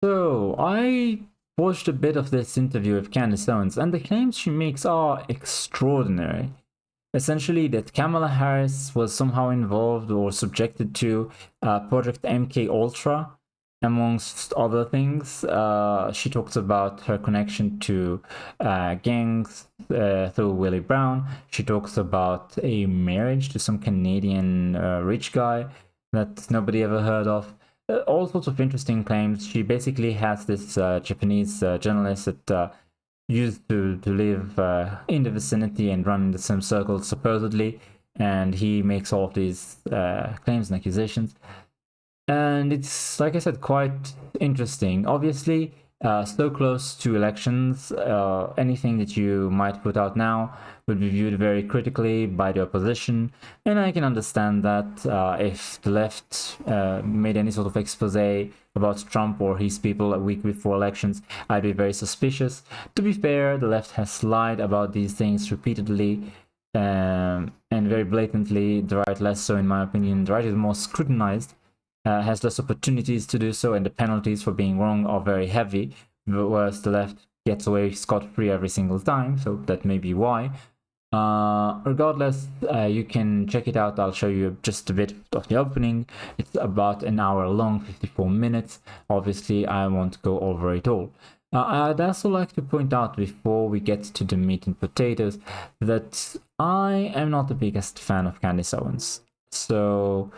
So, I watched a bit of this interview with Candice Owens, and the claims she makes are extraordinary. Essentially, that Kamala Harris was somehow involved or subjected to Project MK Ultra, amongst other things. She talks about her connection to gangs through Willie Brown. She talks about a marriage to some Canadian rich guy that nobody ever heard of. All sorts of interesting claims. She basically has this Japanese journalist that used to live in the vicinity and run in the same circles, supposedly, and he makes all of these claims and accusations. And it's, like I said, quite interesting. Obviously, so close to elections, anything that you might put out now would be viewed very critically by the opposition. And I can understand that if the left made any sort of expose about Trump or his people a week before elections, I'd be very suspicious. To be fair, the left has lied about these things repeatedly. And very blatantly, the right less so, in my opinion. The right is more scrutinized, has less opportunities to do so, and the penalties for being wrong are very heavy, whereas the left gets away scot-free every single time, so that may be why. Regardless, you can check it out. I'll show you just a bit of the opening. It's about an hour long, 54 minutes. Obviously, I won't go over it all. I'd also like to point out, before we get to the meat and potatoes, that I am not the biggest fan of Candice Owens. So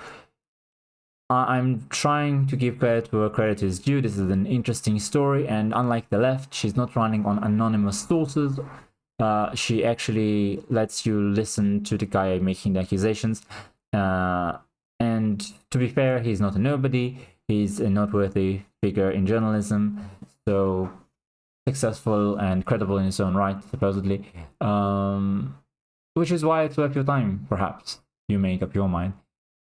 I'm trying to give credit where credit is due. This is an interesting story, and unlike the left, she's not running on anonymous sources. She actually lets you listen to the guy making the accusations. And to be fair, he's not a nobody. He's a noteworthy figure in journalism, so successful and credible in his own right, supposedly. Which is why it's worth your time, perhaps. You make up your mind.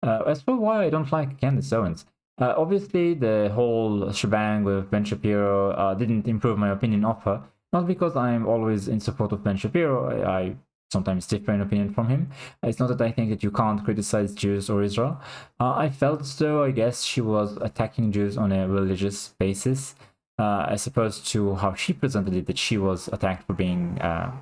As for why I don't like Candice Owens, obviously the whole shebang with Ben Shapiro didn't improve my opinion of her. Not because I'm always in support of Ben Shapiro, I sometimes differ in opinion from him. It's not that I think that you can't criticize Jews or Israel. I felt as though, I guess, she was attacking Jews on a religious basis, as opposed to how she presented it, that she was attacked for being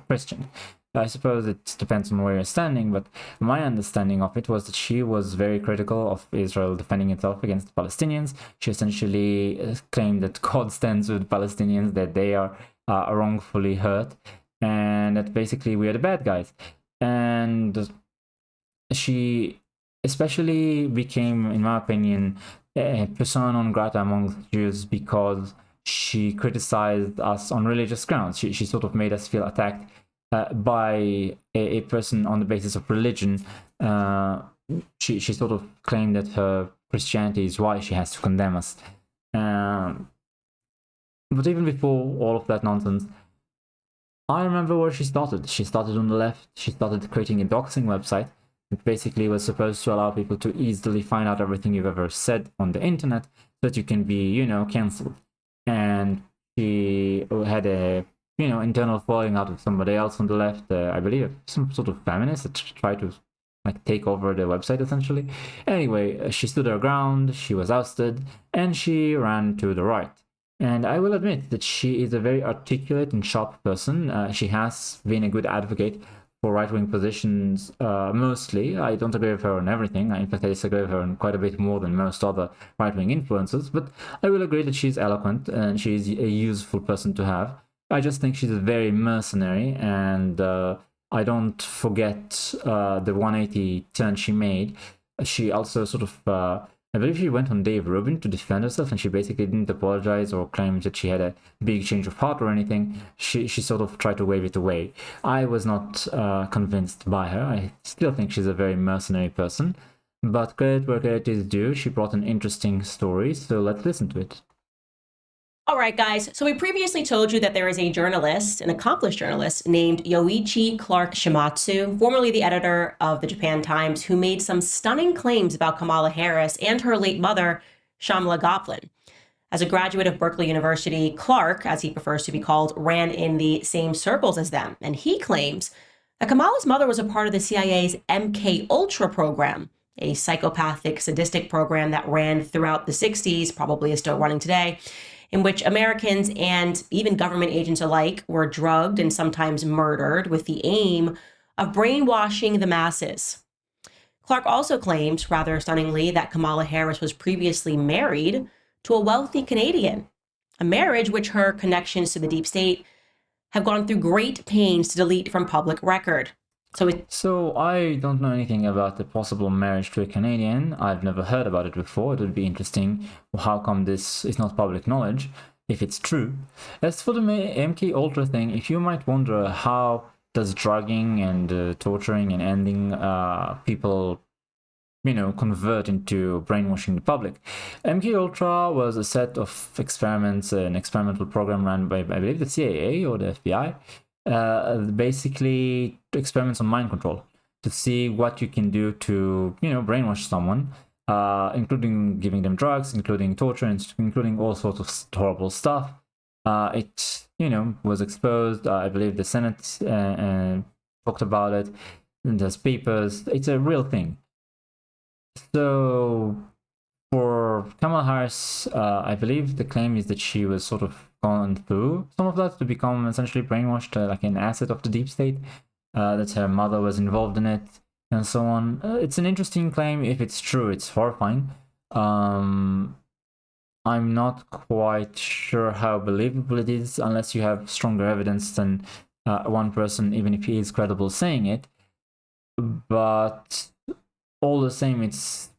Christian. I suppose it depends on where you're standing, but my understanding of it was that she was very critical of Israel defending itself against the Palestinians. She essentially claimed that God stands with Palestinians, that they are wrongfully hurt, and that basically we are the bad guys. And she especially became, in my opinion, a persona non grata among Jews because she criticized us on religious grounds. She sort of made us feel attacked by a person on the basis of religion. She sort of claimed that her Christianity is why she has to condemn us. But even before all of that nonsense, I remember where she started. She started on the left. She started creating a doxing website that basically was supposed to allow people to easily find out everything you've ever said on the internet so that you can be, cancelled. And she had a internal falling out with somebody else on the left, I believe some sort of feminist that tried to take over the website, essentially. Anyway, she stood her ground, she was ousted, and she ran to the right. And I will admit that she is a very articulate and sharp person. She has been a good advocate for right-wing positions, mostly. I don't agree with her on everything. In fact, I disagree with her on quite a bit more than most other right-wing influencers, but I will agree that she's eloquent and she's a useful person to have. I just think she's a very mercenary, and I don't forget the 180 turn she made. She also sort of, I believe she went on Dave Rubin to defend herself, and she basically didn't apologize or claim that she had a big change of heart or anything. She sort of tried to wave it away. I was not convinced by her. I still think she's a very mercenary person, but credit where credit is due. She brought an interesting story, so let's listen to it. All right, guys. So we previously told you that there is a journalist, an accomplished journalist named Yoichi Shimatsu, formerly the editor of the Japan Times, who made some stunning claims about Kamala Harris and her late mother, Shamla Goplin. As a graduate of Berkeley University, Clark, as he prefers to be called, ran in the same circles as them. And he claims that Kamala's mother was a part of the CIA's MK Ultra program, a psychopathic, sadistic program that ran throughout the 60s, probably is still running today, in which Americans and even government agents alike were drugged and sometimes murdered with the aim of brainwashing the masses. Clark also claimed, rather stunningly, that Kamala Harris was previously married to a wealthy Canadian, a marriage which her connections to the deep state have gone through great pains to delete from public record. So I don't know anything about the possible marriage to a Canadian. I've never heard about it before. It would be interesting. How come this is not public knowledge, if it's true? As for the MK Ultra thing, if you might wonder how does drugging and torturing and ending people, convert into brainwashing the public. MK Ultra was a set of experiments, an experimental program run by, I believe, the CIA or the FBI. Basically experiments on mind control to see what you can do to brainwash someone, including giving them drugs, including torture, and including all sorts of horrible stuff. It was exposed. I believe the Senate talked about it, and there's papers. It's a real thing. So for Kamala Harris, I believe the claim is that she was sort of gone through some of that to become essentially brainwashed, like an asset of the deep state, that her mother was involved in it, and so on. It's an interesting claim. If it's true, it's horrifying. I'm not quite sure how believable it is unless you have stronger evidence than one person, even if he is credible, saying it. But all the same, it's,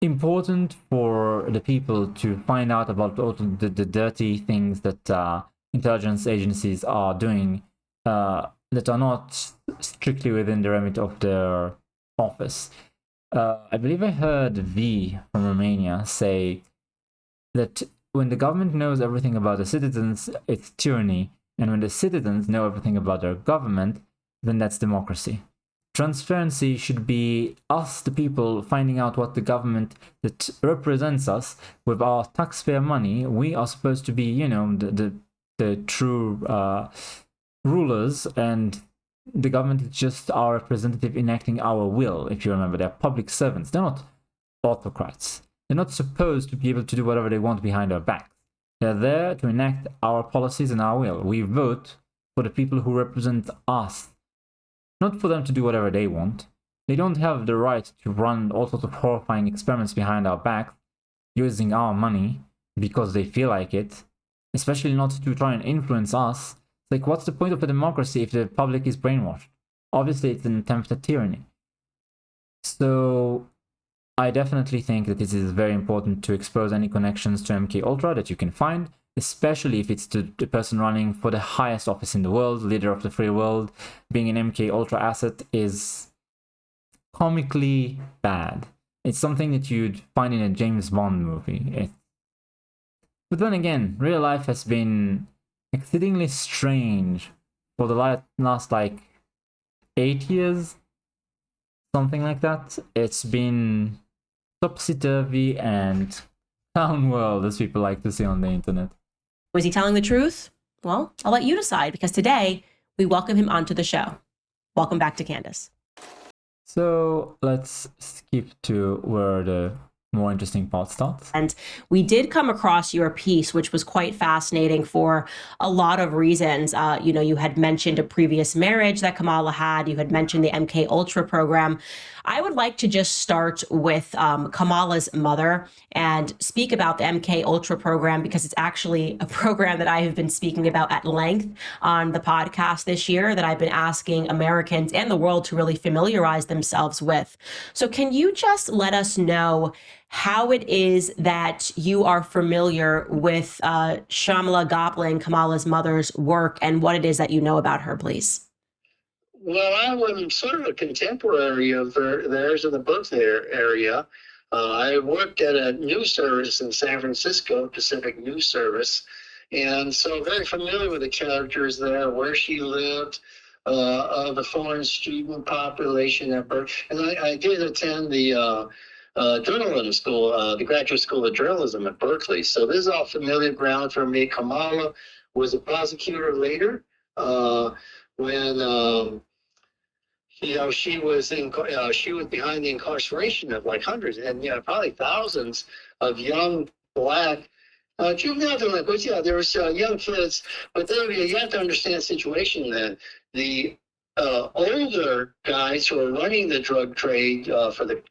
important for the people to find out about all the dirty things that intelligence agencies are doing that are not strictly within the remit of their office. I believe I heard V from Romania say that when the government knows everything about the citizens, it's tyranny. And when the citizens know everything about their government, then that's democracy. Transparency should be us, the people, finding out what the government that represents us with our taxpayer money. We are supposed to be, the true rulers, and the government is just our representative enacting our will. If you remember, they're public servants. They're not autocrats. They're not supposed to be able to do whatever they want behind our backs. They're there to enact our policies and our will. We vote for the people who represent us, not for them to do whatever they want. They don't have the right to run all sorts of horrifying experiments behind our back, using our money because they feel like it, especially not to try and influence us. Like, what's the point of a democracy if the public is brainwashed? Obviously, it's an attempt at tyranny. So I definitely think that it is very important to expose any connections to MK Ultra that you can find, especially if it's the person running for the highest office in the world, leader of the free world. Being an MK Ultra asset is comically bad. It's something that you'd find in a James Bond movie. But then again, real life has been exceedingly strange for the last 8 years, something like that. It's been topsy-turvy and clown world, as people like to say on the internet. Was he telling the truth? Well, I'll let you decide, because today we welcome him onto the show. Welcome back to Candice. So let's skip to where the more interesting part starts. And we did come across your piece, which was quite fascinating for a lot of reasons. You had mentioned a previous marriage that Kamala had. You had mentioned the MK Ultra program. I would like to just start with Kamala's mother and speak about the MK Ultra program, because it's actually a program that I have been speaking about at length on the podcast this year, that I've been asking Americans and the world to really familiarize themselves with. So can you just let us know how it is that you are familiar with Shamala Goplin, Kamala's mother's work, and what it is that you know about her, please? Well, I was sort of a contemporary of theirs in the Brooklyn area. I worked at a news service in San Francisco, Pacific News Service, and so very familiar with the characters there, where she lived, the foreign student population at Berkeley. And I did attend the journalism school, the Graduate School of Journalism at Berkeley. So this is all familiar ground for me. Kamala was a prosecutor later when she was behind the incarceration of hundreds and probably thousands of young Black Juvenile delinquents, yeah, there was young kids, but then you have to understand the situation then. The older guys who are running the drug trade for the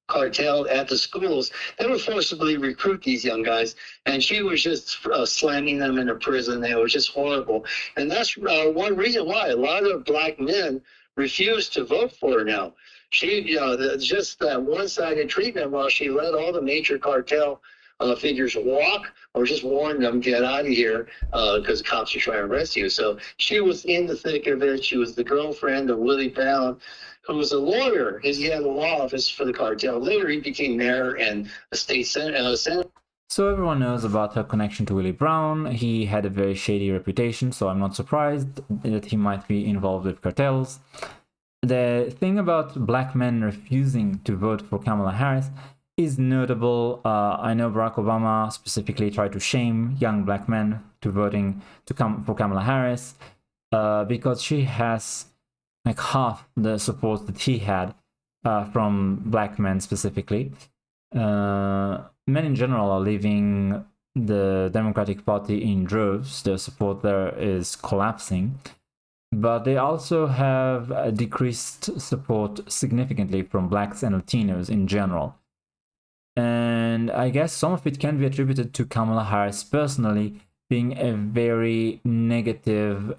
cartel at the schools, they would forcibly recruit these young guys, and she was just slamming them into prison. It was just horrible, and that's one reason why a lot of black men refuse to vote for her now. She, just that one-sided treatment while she let all the major cartel figures walk or just warn them, get out of here because cops are trying to arrest you. So she was in the thick of it. She was the girlfriend of Willie Brown, who was a lawyer. He had a law office for the cartel. Later, he became mayor and a state senator. So everyone knows about her connection to Willie Brown. He had a very shady reputation, so I'm not surprised that he might be involved with cartels. The thing about black men refusing to vote for Kamala Harris is notable. I know Barack Obama specifically tried to shame young black men to voting for Kamala Harris because she has like half the support that he had from black men specifically. Men in general are leaving the Democratic Party in droves. Their support there is collapsing. But they also have a decreased support significantly from blacks and Latinos in general. And I guess some of it can be attributed to Kamala Harris personally being a very negative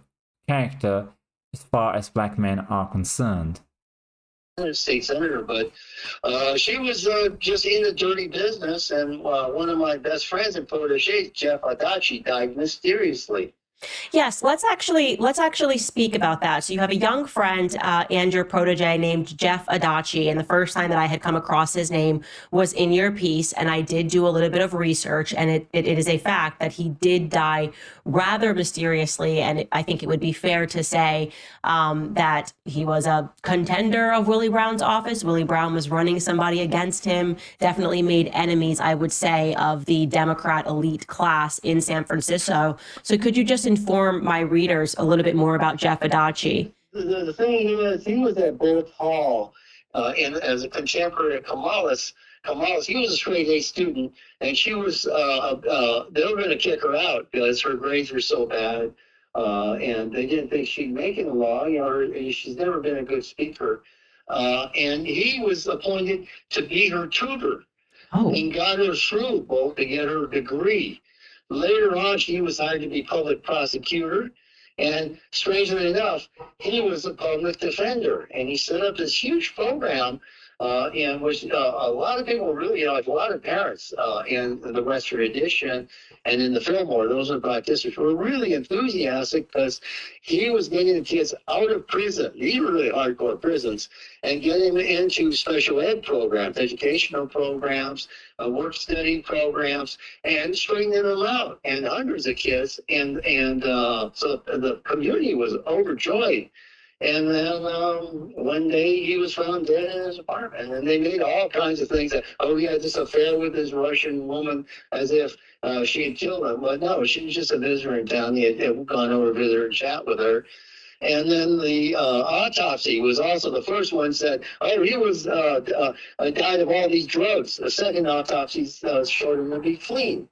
character as far as black men are concerned. State senator, but she was just in the dirty business, and one of my best friends and proteges, Jeff Adachi, died mysteriously. Yes, let's actually speak about that. So you have a young friend and your protege named Jeff Adachi, and the first time that I had come across his name was in your piece, and I did do a little bit of research, and it is a fact that he did die rather mysteriously, and I think it would be fair to say that he was a contender of Willie Brown's office. Willie Brown was running somebody against him, definitely made enemies, I would say, of the Democrat elite class in San Francisco. So could you just inform my readers a little bit more about Jeff Adachi? The thing is, he was at Booth Hall, and as a contemporary of Kamala's, he was a straight A student, and she was, they were going to kick her out because her grades were so bad, and they didn't think she'd make it in law. She's never been a good speaker. And he was appointed to be her tutor and got her through both to get her degree. Later on, she was hired to be public prosecutor, and strangely enough, he was a public defender, and he set up this huge program in which a lot of people really, like a lot of parents in the Western Addition and in the Fillmore, those are black districts, were really enthusiastic because he was getting the kids out of prison, these were really hardcore prisons, and getting them into special ed programs, educational programs, work study programs, and straightening them out, and hundreds of kids, and so the community was overjoyed. And then one day he was found dead in his apartment, and they made all kinds of things that, oh, he had this affair with this Russian woman, as if she had killed him. But no, she was just a visitor in town. He had gone over to visit and chat with her. And then the autopsy was also, the first one said, oh, he was died of all these drugs. The second autopsy showed him to be clean.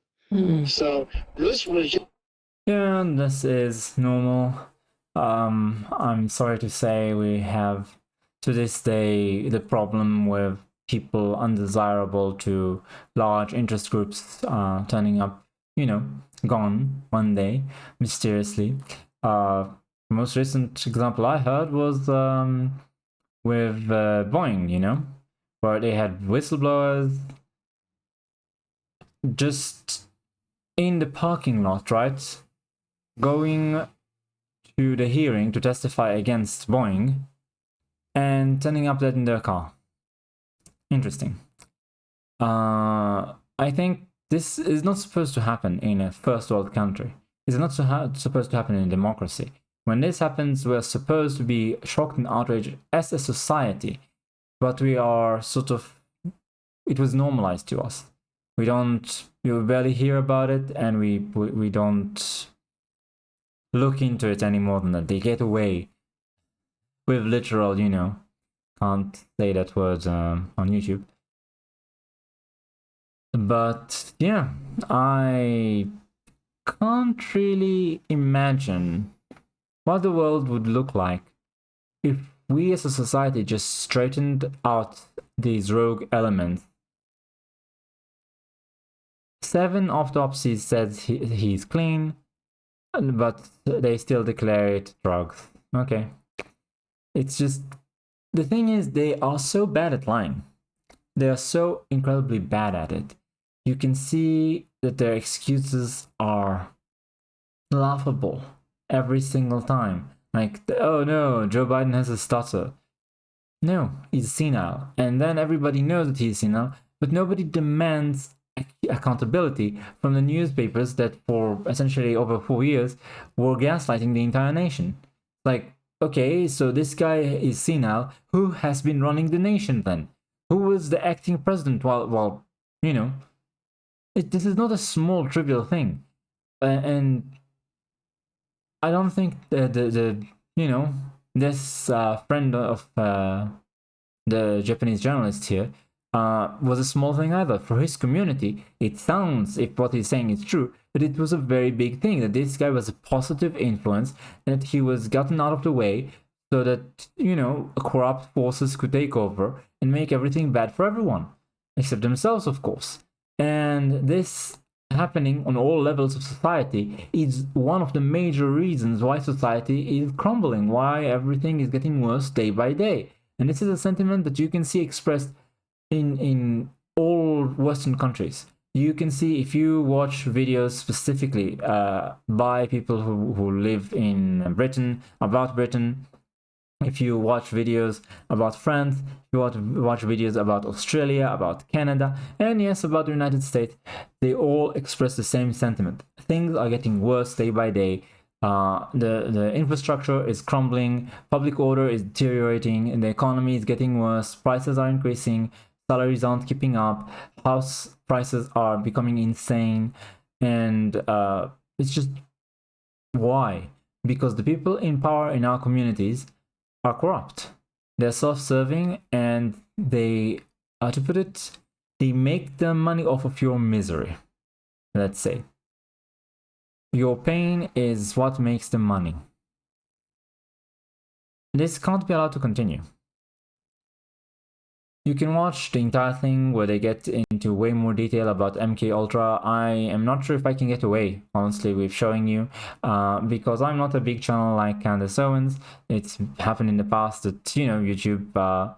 So this was just... Yeah, this is normal. I'm sorry to say we have, to this day, the problem with people undesirable to large interest groups turning up, gone one day, mysteriously. The most recent example I heard was with Boeing, where they had whistleblowers just in the parking lot, right? Going to the hearing to testify against Boeing and turning up dead in their car. Interesting. I think this is not supposed to happen in a first world country. It's not supposed to happen in a democracy. When this happens, we're supposed to be shocked and outraged as a society, but we are it was normalized to us. We barely hear about it, and we don't look into it any more than that. They get away with literal, can't say that word on YouTube. But yeah, I can't really imagine what the world would look like if we as a society just straightened out these rogue elements. 7 autopsies said he's clean, but they still declare it drugs. Okay. It's just, the thing is, they are so bad at lying. They are so incredibly bad at it. You can see that their excuses are laughable every single time. Like, oh no, Joe Biden has a stutter. No, he's senile. And then everybody knows that he's senile, but nobody demands accountability from the newspapers that for essentially over 4 years were gaslighting the entire nation. Like, okay, so this guy is senile. Who has been running the nation then? Who was the acting president while you know? This is not a small trivial thing. And I don't think the you know, this friend of the Japanese journalist here was a small thing either. For his community, it sounds, if what he's saying is true, that it was a very big thing, that this guy was a positive influence and that he was gotten out of the way so that, you know, corrupt forces could take over and make everything bad for everyone, except themselves, of course. And this happening on all levels of society is one of the major reasons why society is crumbling, why everything is getting worse day by day. And this is a sentiment that you can see expressed in all Western countries. You can see, if you watch videos specifically by people who live in Britain, about Britain, if you watch videos about France, if you watch videos about Australia, about Canada, and yes, about the United States, they all express the same sentiment. Things are getting worse day by day. The infrastructure is crumbling, public order is deteriorating, and the economy is getting worse, prices are increasing, salaries aren't keeping up, house prices are becoming insane, and it's just, why? Because the people in power in our communities are corrupt. They're self-serving, and they, to put it, they make the money off of your misery. Let's say your pain is what makes the money. This can't be allowed to continue. You can watch the entire thing where they get into way more detail about MK Ultra. I am not sure if I can get away, honestly, with showing you, because I'm not a big channel like Candice Owens. It's happened in the past that, you know, YouTube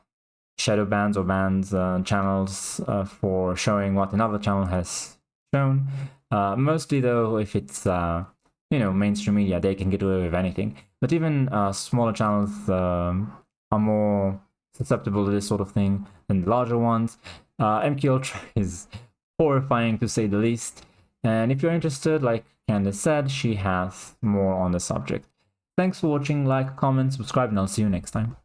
shadow bans or bans channels for showing what another channel has shown. Mostly though, if it's you know, mainstream media, they can get away with anything. But even smaller channels are more susceptible to this sort of thing than the larger ones. MK Ultra is horrifying, to say the least. And if you're interested, like Candice said, she has more on the subject. Thanks for watching. Like, comment, subscribe, and I'll see you next time.